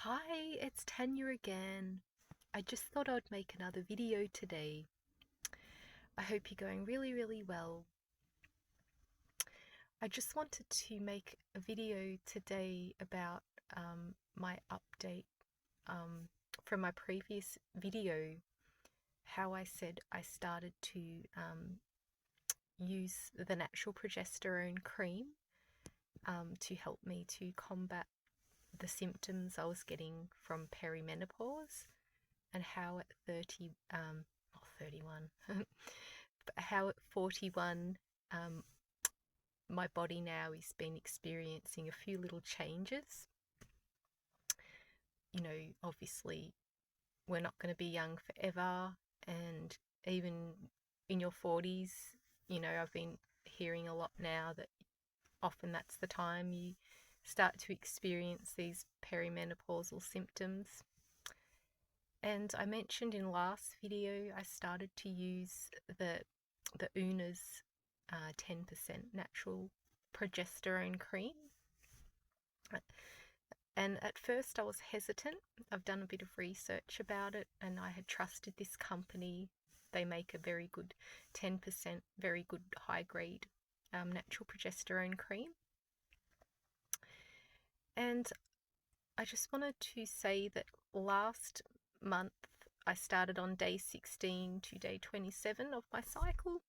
Hi, it's Tanya again. I just thought I'd make another video today. I hope you're going really well. I just wanted to make a video today about my update from my previous video, how I said I started to use the natural progesterone cream to help me to combat the symptoms I was getting from perimenopause, and how at 31, but how at 41, my body now has been experiencing a few little changes. Obviously, we're not going to be young forever, and even in your 40s, I've been hearing a lot now that often that's the time you start to experience these perimenopausal symptoms. And I mentioned in last video I started to use the UNA's 10% natural progesterone cream. And at first I was hesitant. I've done a bit of research about it, and I had trusted this company. They make a very good 10%, very good high grade natural progesterone cream. And I just wanted to say that last month I started on day 16 to day 27 of my cycle,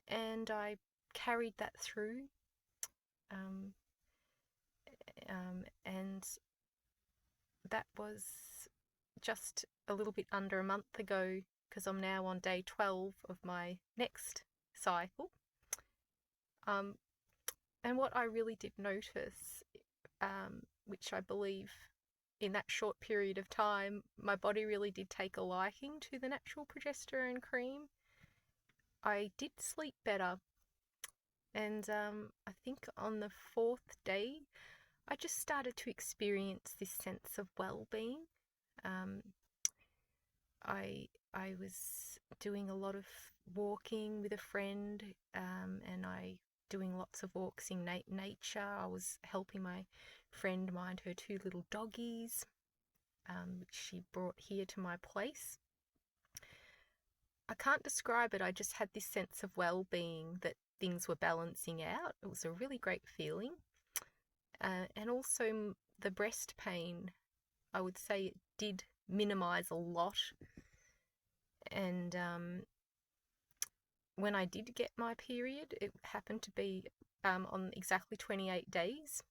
and I carried that through. And that was just a little bit under a month ago, because I'm now on day 12 of my next cycle. And what I really did notice, which I believe in that short period of time, my body really did take a liking to the natural progesterone cream. I did sleep better, and I think on the fourth day, I just started to experience this sense of well-being. I was doing a lot of walking with a friend, and I doing lots of walks in nature. I was helping my friend mind her two little doggies, which she brought here to my place. I can't describe it. I just had this sense of well-being, that things were balancing out. It was a really great feeling. And also the breast pain, I would say it did minimize a lot. And when I did get my period, it happened to be on exactly 28 days,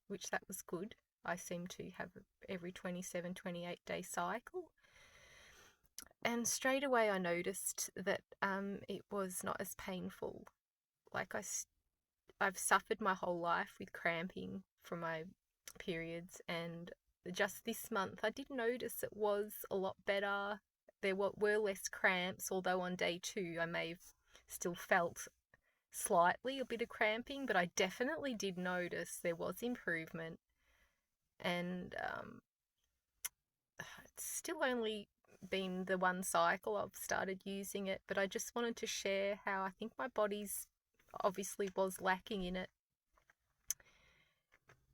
which that was good. I seem to have every 27, 28-day cycle. And straight away I noticed that it was not as painful. Like I've suffered my whole life with cramping from my periods, and just this month I did notice it was a lot better. There were less cramps, although on day 2 I may have still felt slightly a bit of cramping, but I definitely did notice there was improvement. And it's still only been the one cycle I've started using it, but I just wanted to share how I think my body's obviously was lacking in it.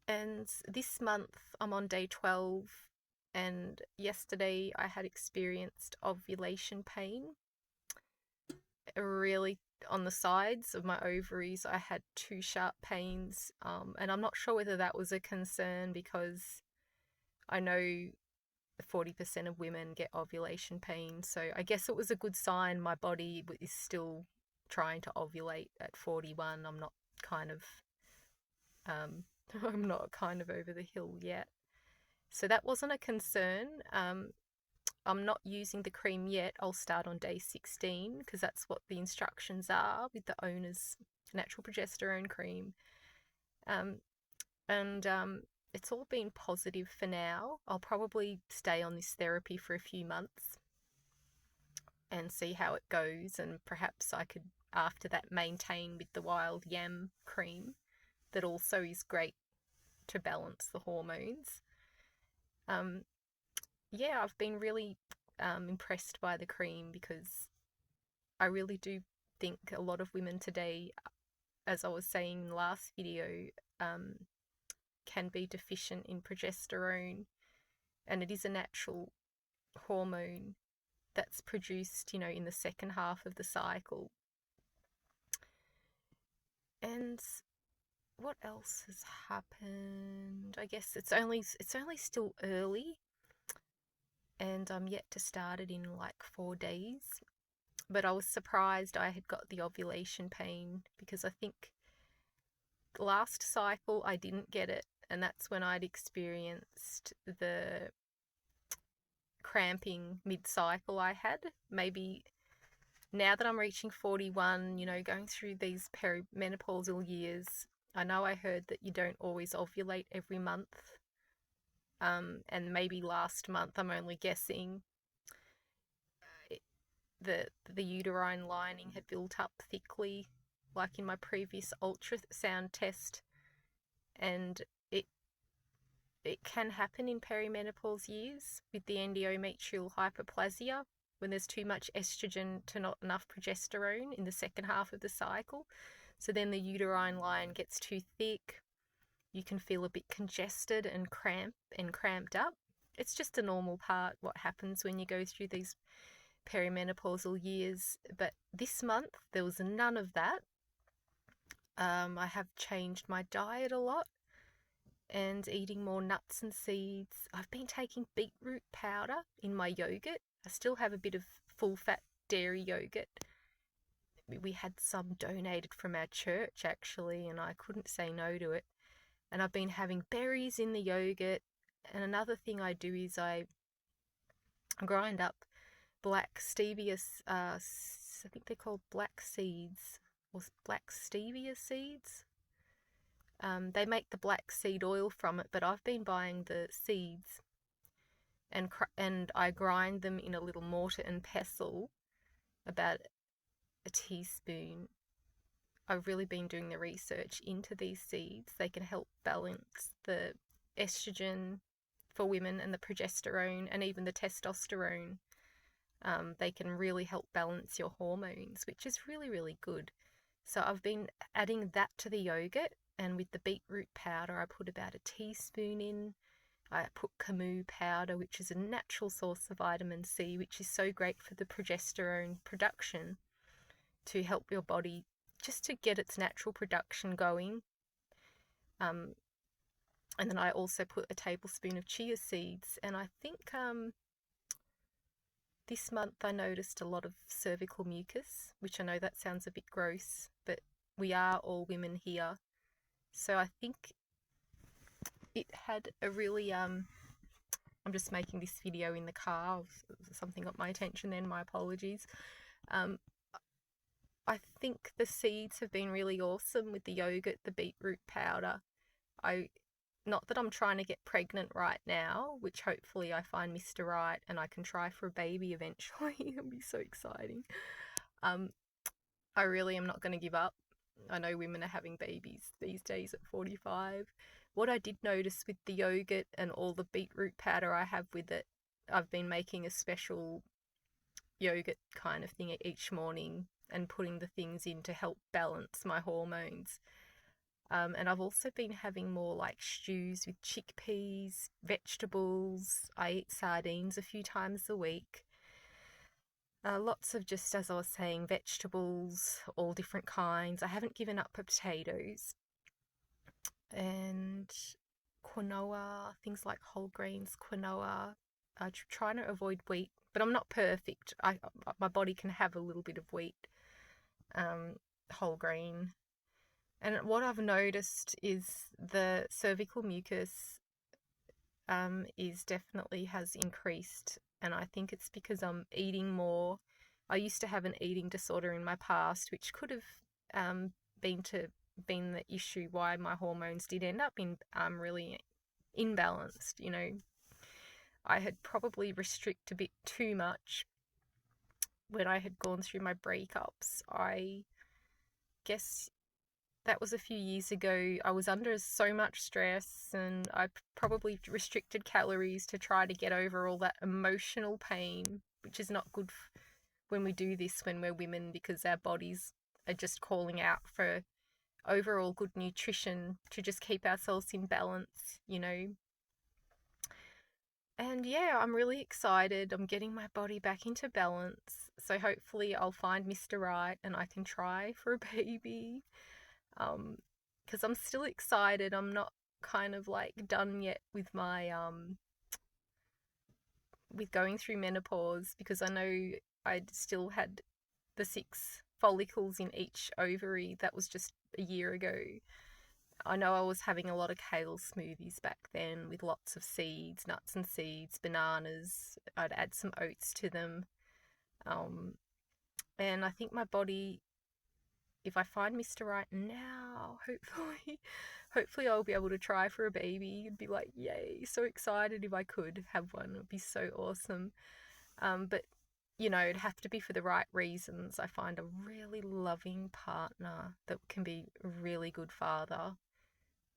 And this month I'm on day 12, and yesterday I had experienced ovulation pain. Really, on the sides of my ovaries I had two sharp pains, and I'm not sure whether that was a concern, because I know 40% of women get ovulation pain, so I guess it was a good sign my body is still trying to ovulate at 41. I'm not kind of I'm not kind of over the hill yet, so that wasn't a concern. I'm not using the cream yet. I'll start on day 16, because that's what the instructions are with the owner's natural progesterone cream. And it's all been positive for now. I'll probably stay on this therapy for a few months and see how it goes, and perhaps I could after that maintain with the wild yam cream, that also is great to balance the hormones. Yeah, I've been really impressed by the cream, because I really do think a lot of women today, as I was saying in the last video, can be deficient in progesterone. and it is a natural hormone that's produced, in the second half of the cycle. And what else has happened? I guess it's only still early, and I'm yet to start it in like 4 days. But I was surprised I had got the ovulation pain, because I think last cycle I didn't get it, and that's when I'd experienced the cramping mid-cycle I had. Maybe now that I'm reaching 41, going through these perimenopausal years, I know I heard that you don't always ovulate every month. And maybe last month, I'm only guessing, the uterine lining had built up thickly, like in my previous ultrasound test, and it can happen in perimenopause years with the endometrial hyperplasia, when there's too much estrogen to not enough progesterone in the second half of the cycle. So then the uterine line gets too thick. You can feel a bit congested and cramped up. It's just a normal part, what happens when you go through these perimenopausal years. But this month, there was none of that. I have changed my diet a lot and eating more nuts and seeds. I've been taking beetroot powder in my yogurt. I still have a bit of full-fat dairy yogurt. We had some donated from our church, actually, and I couldn't say no to it. And I've been having berries in the yogurt. And another thing I do is I grind up black stevia, I think they're called black seeds, or black stevia seeds. They make the black seed oil from it, but I've been buying the seeds, and I grind them in a little mortar and pestle, about a teaspoon. I've really been doing the research into these seeds. They can help balance the estrogen for women and the progesterone and even the testosterone. They can really help balance your hormones, which is really, really good. So I've been adding that to the yogurt, and with the beetroot powder, I put about a teaspoon in. I put camu powder, which is a natural source of vitamin C, which is so great for the progesterone production, to help your body just to get its natural production going. And then I also put a tablespoon of chia seeds, and I think this month I noticed a lot of cervical mucus, which I know that sounds a bit gross, but we are all women here. So I think it had a really, I'm just making this video in the car. Something got my attention then, my apologies. I think the seeds have been really awesome with the yogurt, the beetroot powder. Not that I'm trying to get pregnant right now, which hopefully I find Mr. Right and I can try for a baby eventually. It'll be so exciting. I really am not going to give up. I know women are having babies these days at 45. What I did notice with the yogurt and all the beetroot powder I have with it, I've been making a special yogurt kind of thing each morning and putting the things in to help balance my hormones. And I've also been having more like stews with chickpeas, vegetables. I eat sardines a few times a week. Lots of, just as I was saying, vegetables, all different kinds. I haven't given up potatoes. And quinoa, things like whole grains, quinoa. I'm trying to avoid wheat, but I'm not perfect. My body can have a little bit of wheat, whole grain. And what I've noticed is the cervical mucus is definitely has increased, and I think it's because I'm eating more. I used to have an eating disorder in my past, which could have been the issue why my hormones did end up in really imbalanced. I had probably restricted a bit too much when I had gone through my breakups. I guess that was a few years ago. I was under so much stress, and I probably restricted calories to try to get over all that emotional pain, which is not good when we do this when we're women, because our bodies are just calling out for overall good nutrition to just keep ourselves in balance. And yeah, I'm really excited. I'm getting my body back into balance. So hopefully I'll find Mr. Right and I can try for a baby. Because I'm still excited. I'm not kind of like done yet with my with going through menopause, because I know I still had the 6 follicles in each ovary. That was just a year ago. I know I was having a lot of kale smoothies back then with lots of seeds, nuts and seeds, bananas. I'd add some oats to them. Um, and I think my body, if I find Mr. Right now, hopefully I'll be able to try for a baby and be like, yay, so excited if I could have one. It would be so awesome. But it'd have to be for the right reasons. I find a really loving partner that can be a really good father.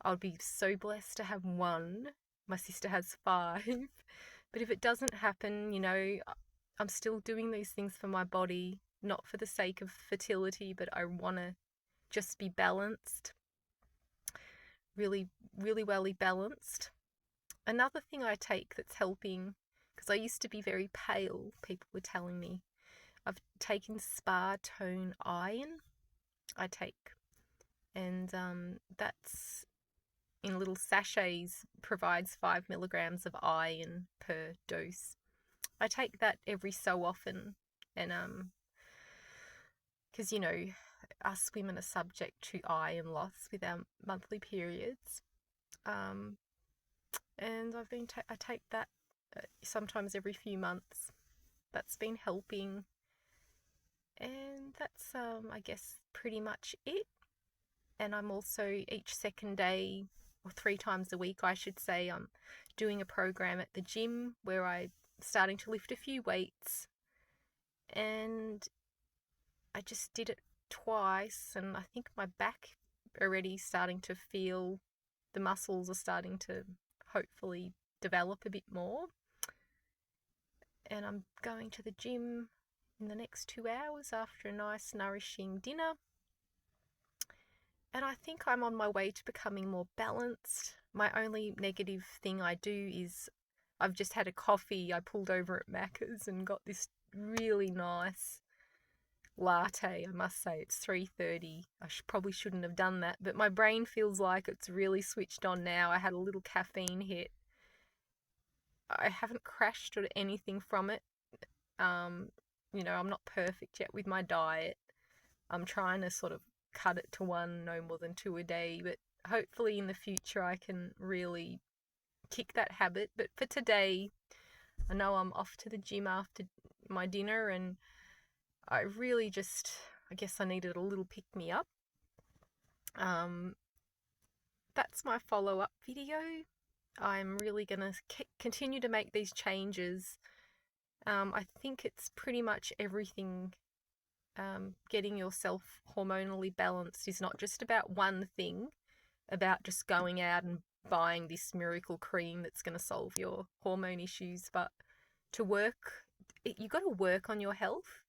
I would be so blessed to have one. My sister has 5. But if it doesn't happen, I'm still doing these things for my body, not for the sake of fertility, but I want to just be balanced, really, really well balanced. Another thing I take that's helping, because I used to be very pale, people were telling me, I've taken Spa Tone Iron. I take, and that's in little sachets, provides 5 milligrams of iron per dose. I take that every so often, and because us women are subject to iron loss with our monthly periods, and I take that sometimes every few months. That's been helping, and that's I guess pretty much it. And I'm also each second day, or 3 times a week I should say, I'm doing a program at the gym where I'm starting to lift a few weights, and I just did it twice, and I think my back already starting to feel, the muscles are starting to hopefully develop a bit more. And I'm going to the gym in the next 2 hours after a nice nourishing dinner. And I think I'm on my way to becoming more balanced. My only negative thing I do is I've just had a coffee. I pulled over at Macca's and got this really nice latte. I must say it's 3:30. I probably shouldn't have done that, but my brain feels like it's really switched on now. I had a little caffeine hit. I haven't crashed or anything from it. I'm not perfect yet with my diet. I'm trying to sort of cut it to one, no more than 2 a day, but hopefully in the future I can really kick that habit. But for today, I know I'm off to the gym after my dinner, and I really just, I guess I needed a little pick me up. That's my follow-up video. I'm really going to continue to make these changes. I think it's pretty much everything. Getting yourself hormonally balanced is not just about one thing, about just going out and buying this miracle cream that's going to solve your hormone issues, but you got to work on your health,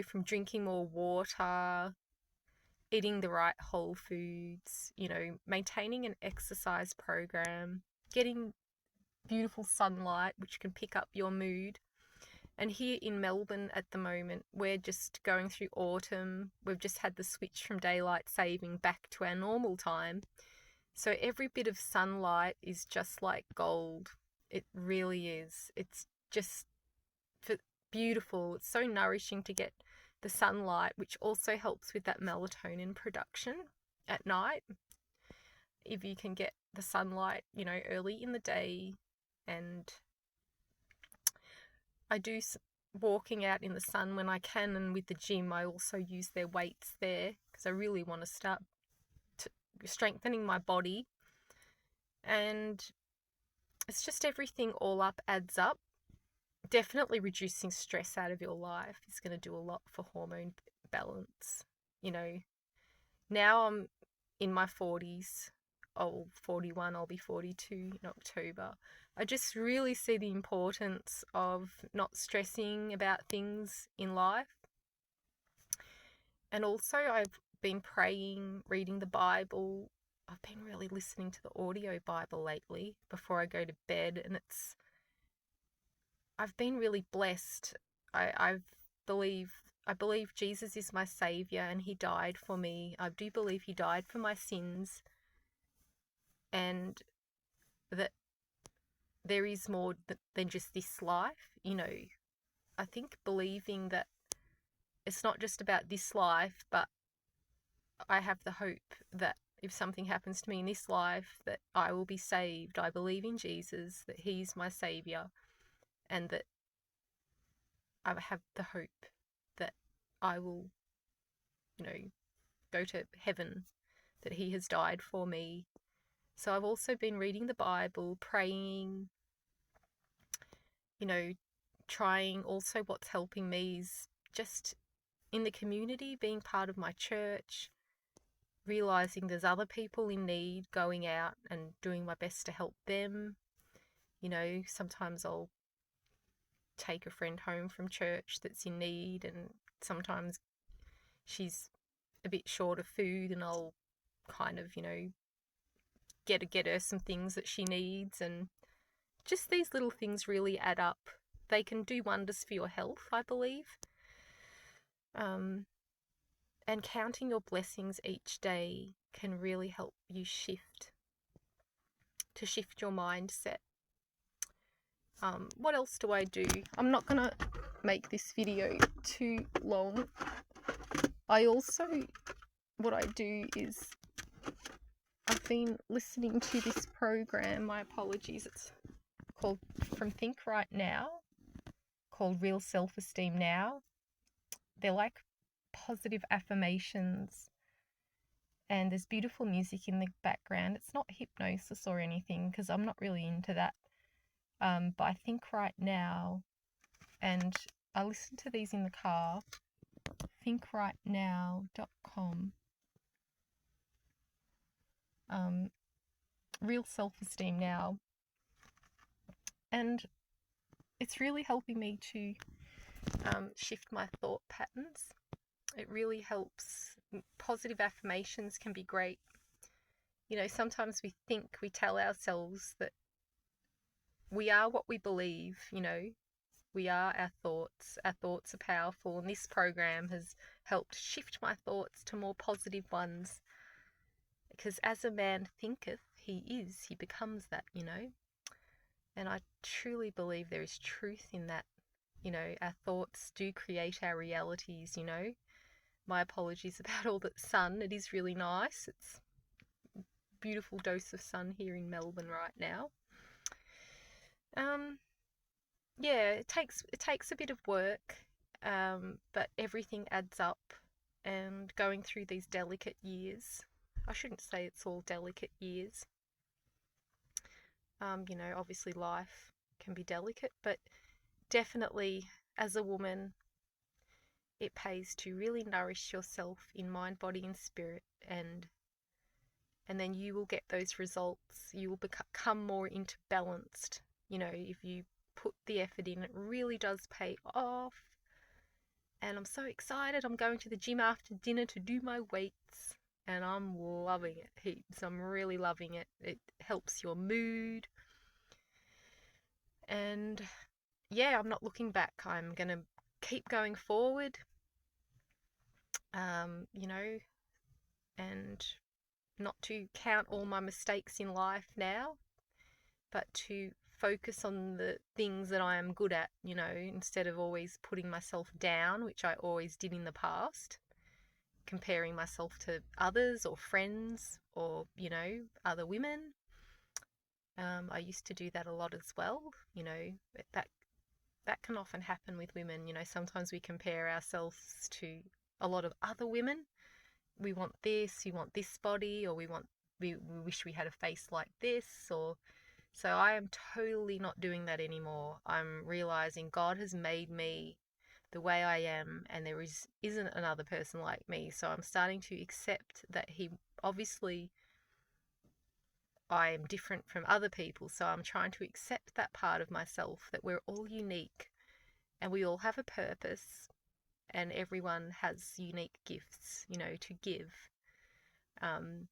from drinking more water, eating the right whole foods, maintaining an exercise program, getting beautiful sunlight, which can pick up your mood. And here in Melbourne at the moment, we're just going through autumn. We've just had the switch from daylight saving back to our normal time. So every bit of sunlight is just like gold. It really is. It's just beautiful. It's so nourishing to get the sunlight, which also helps with that melatonin production at night. If you can get the sunlight, early in the day. And I do walking out in the sun when I can, and with the gym I also use their weights there because I really want to start strengthening my body. And it's just everything all up adds up. Definitely reducing stress out of your life is going to do a lot for hormone balance. Now I'm in my 40s. 41, I'll be 42 in October. I just really see the importance of not stressing about things in life. And also I've been praying, reading the Bible. I've been really listening to the audio Bible lately before I go to bed, and it's I've been really blessed. Believe I believe Jesus is my savior and he died for me. I do believe he died for my sins, and that there is more than just this life. I think believing that it's not just about this life, but I have the hope that if something happens to me in this life, that I will be saved. I believe in Jesus, that he's my savior, and that I have the hope that I will, go to heaven, that he has died for me. So I've also been reading the Bible, praying, trying. Also, what's helping me is just in the community, being part of my church, realizing there's other people in need, going out and doing my best to help them. Sometimes I'll take a friend home from church that's in need, and sometimes she's a bit short of food, and I'll kind of, get her some things that she needs. And just these little things really add up. They can do wonders for your health, I believe. And counting your blessings each day can really help you shift your mindset. What else do I do? I'm not going to make this video too long. What I do is I've been listening to this program, my apologies, it's called From Think Right Now, called Real Self-Esteem Now. They're like positive affirmations, and there's beautiful music in the background. It's not hypnosis or anything, because I'm not really into that. But I think right now, and I listen to these in the car, thinkrightnow.com. Real Self-Esteem Now. And it's really helping me to shift my thought patterns. It really helps. Positive affirmations can be great. Sometimes we tell ourselves that we are what we believe, we are our thoughts. Our thoughts are powerful, and this program has helped shift my thoughts to more positive ones. Because as a man thinketh, he becomes that, And I truly believe there is truth in that. Our thoughts do create our realities, My apologies about all that sun. It is really nice. It's a beautiful dose of sun here in Melbourne right now. It takes a bit of work, but everything adds up. And going through these delicate years, I shouldn't say it's all delicate years. Obviously life can be delicate, but definitely as a woman, it pays to really nourish yourself in mind, body, and spirit, and then you will get those results. You will become more into balanced. If you put the effort in, it really does pay off. And I'm so excited. I'm going to the gym after dinner to do my weights, and I'm loving it heaps. I'm really loving it. It helps your mood. And yeah, I'm not looking back. I'm going to keep going forward, and not to count all my mistakes in life now, but to focus on the things that I am good at, instead of always putting myself down, which I always did in the past, comparing myself to others or friends or, other women. I used to do that a lot as well. That can often happen with women. Sometimes we compare ourselves to a lot of other women. We want this body, or we wish we had a face like this, or so I am totally not doing that anymore. I'm realizing God has made me the way I am, and there isn't another person like me. So I'm starting to accept that obviously I am different from other people. So I'm trying to accept that part of myself, that we're all unique and we all have a purpose, and everyone has unique gifts, to give. And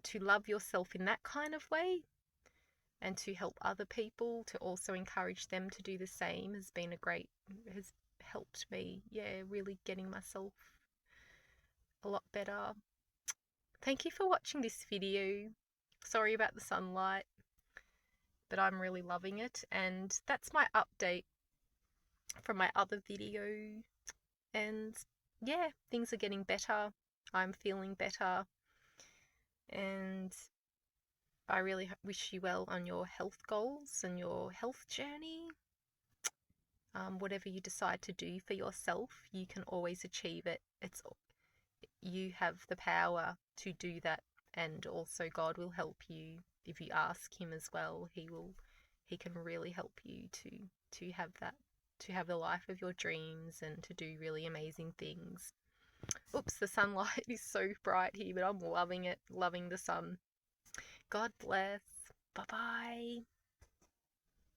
to love yourself in that kind of way, and to help other people, to also encourage them to do the same, has helped me, really getting myself a lot better. Thank you for watching this video. Sorry about the sunlight, but I'm really loving it, and that's my update from my other video. And yeah, things are getting better. I'm feeling better, and I really wish you well on your health goals and your health journey. Whatever you decide to do for yourself, you can always achieve it. You have the power to do that, and also God will help you if you ask Him as well. He can really help you to have the life of your dreams and to do really amazing things. Oops, the sunlight is so bright here, but I'm loving it, loving the sun. God bless. Bye-bye.